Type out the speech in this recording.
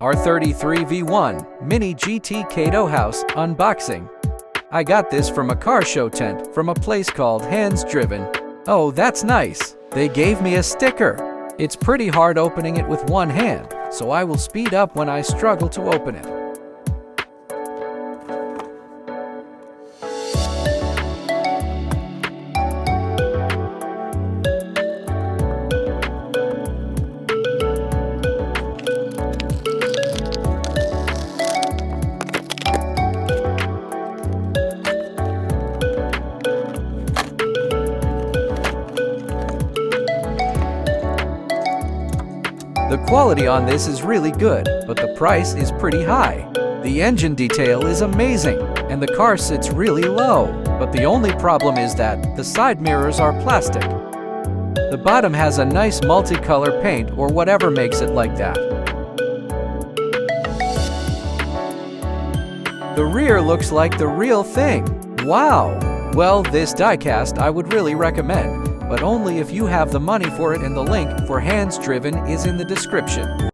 R33 V1 Mini GT Kato House Unboxing. I got this from a car show tent from a place called Hands Driven. Oh, that's nice. They gave me a sticker. It's pretty hard opening it with one hand, so I will speed up when I struggle to open it. The quality on this is really good, but the price is pretty high. The engine detail is amazing, and the car sits really low, but the only problem is that the side mirrors are plastic. The bottom has a nice multicolor paint or whatever makes it like that. The rear looks like the real thing. Wow! Well, this diecast I would really recommend, but only if you have the money for it, and the link for Hands Driven is in the description.